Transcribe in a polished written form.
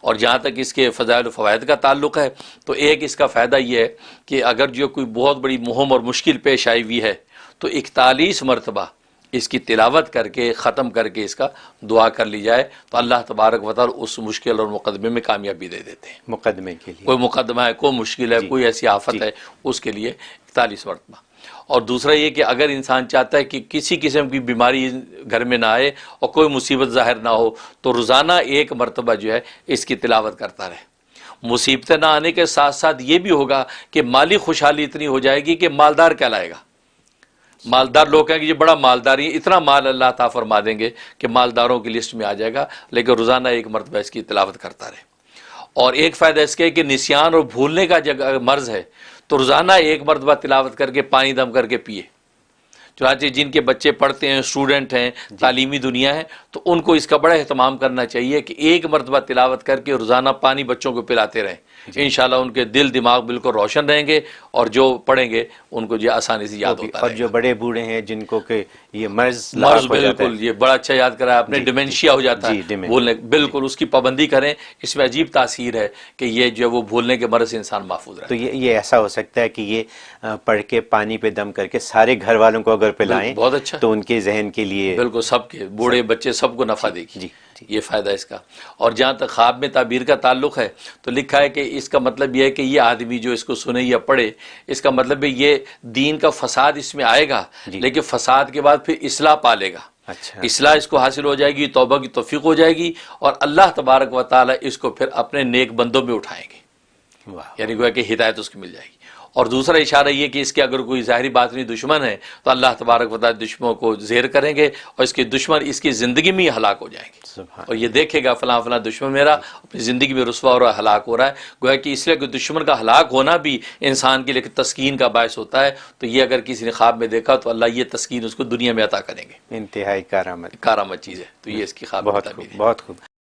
اور جہاں تک اس کے فضائل و فوائد کا تعلق ہے تو ایک اس کا فائدہ یہ ہے کہ اگر جو کوئی بہت بڑی مہم اور مشکل پیش آئی ہوئی ہے تو 41 مرتبہ اس کی تلاوت کر کے ختم کر کے اس کا دعا کر لی جائے تو اللہ تبارک و تعالی اس مشکل اور مقدمے میں کامیابی دے دیتے ہیں. مقدمے کے لیے کوئی مقدمہ ہے، کوئی مشکل ہے، کوئی ایسی آفت ہے، اس کے لیے 41 مرتبہ. اور دوسرا یہ کہ اگر انسان چاہتا ہے کہ کسی قسم کی بیماری گھر میں نہ آئے اور کوئی مصیبت ظاہر نہ ہو تو روزانہ 1 مرتبہ جو ہے اس کی تلاوت کرتا رہے. مصیبتیں نہ آنے کے ساتھ ساتھ یہ بھی ہوگا کہ مالی خوشحالی اتنی ہو جائے گی کہ مالدار کہلائے گا. مالدار لوگ کہیں کہ یہ بڑا مالدار ہے، اتنا مال اللہ عطا فرما دیں گے کہ مالداروں کی لسٹ میں آ جائے گا، لیکن روزانہ 1 مرتبہ اس کی تلاوت کرتا رہے. اور ایک فائدہ اس کے کہ نسیان اور بھولنے کا جگہ مرض ہے تو روزانہ 1 مرتبہ تلاوت کر کے پانی دم کر کے پیے. چنانچہ جن کے بچے پڑھتے ہیں، اسٹوڈنٹ ہیں، تعلیمی دنیا ہے، تو ان کو اس کا بڑا اہتمام کرنا چاہیے کہ 1 مرتبہ تلاوت کر کے روزانہ پانی بچوں کو پلاتے رہیں. انشاءاللہ ان کے دل دماغ بالکل روشن رہیں گے اور جو پڑھیں گے ان کو جو آسانی سے یاد ہوتا رہے گا. اور جو بڑے بوڑھے ہیں جن کو کہ یہ مرض بالکل، یہ بڑا اچھا یاد کرا آپ نے، ڈیمنشیا ہو جاتا ہے بھولنے، بالکل اس کی پابندی کریں. اس میں عجیب تاثیر ہے کہ یہ جو وہ بھولنے کے مرض سے انسان محفوظ رہے. تو یہ ایسا ہو سکتا ہے کہ یہ پڑھ کے پانی پہ دم کر کے سارے گھر والوں کو اگر پلائیں بہت اچھا تو ان کے ذہن کے لیے بالکل سب کے بوڑھے بچے سب کو نفع دے گی. یہ فائدہ اس کا. اور جہاں تک خواب میں تعبیر کا تعلق ہے تو لکھا ہے کہ اس کا مطلب یہ ہے کہ یہ آدمی جو اس کو سنے یا پڑھے، اس کا مطلب ہے یہ دین کا فساد اس میں آئے گا لیکن فساد کے بعد پھر اصلاح پالے گا. اصلاح اس کو حاصل ہو جائے گی، توبہ کی توفیق ہو جائے گی اور اللہ تبارک و تعالی اس کو پھر اپنے نیک بندوں میں اٹھائیں گے. یعنی گویا کہ ہدایت اس کو مل جائے گی. اور دوسرا اشارہ یہ کہ اس کے اگر کوئی ظاہری باطنی دشمن ہے تو اللہ تبارک و تعالی دشمنوں کو زیر کریں گے اور اس کے دشمن اس کی زندگی میں ہی ہلاک ہو جائیں گے. اور یہ دیکھے گا فلاں فلاں دشمن میرا اپنی زندگی میں رسوا ہو رہا ہے، ہلاک ہو رہا ہے. گویا کہ اس لیے کہ دشمن کا ہلاک ہونا بھی انسان کے لیے تسکین کا باعث ہوتا ہے. تو یہ اگر کسی نے خواب میں دیکھا تو اللہ یہ تسکین اس کو دنیا میں عطا کریں گے. انتہائی کارآمد چیز ہے. تو یہ اس کی خواب بہت خوب.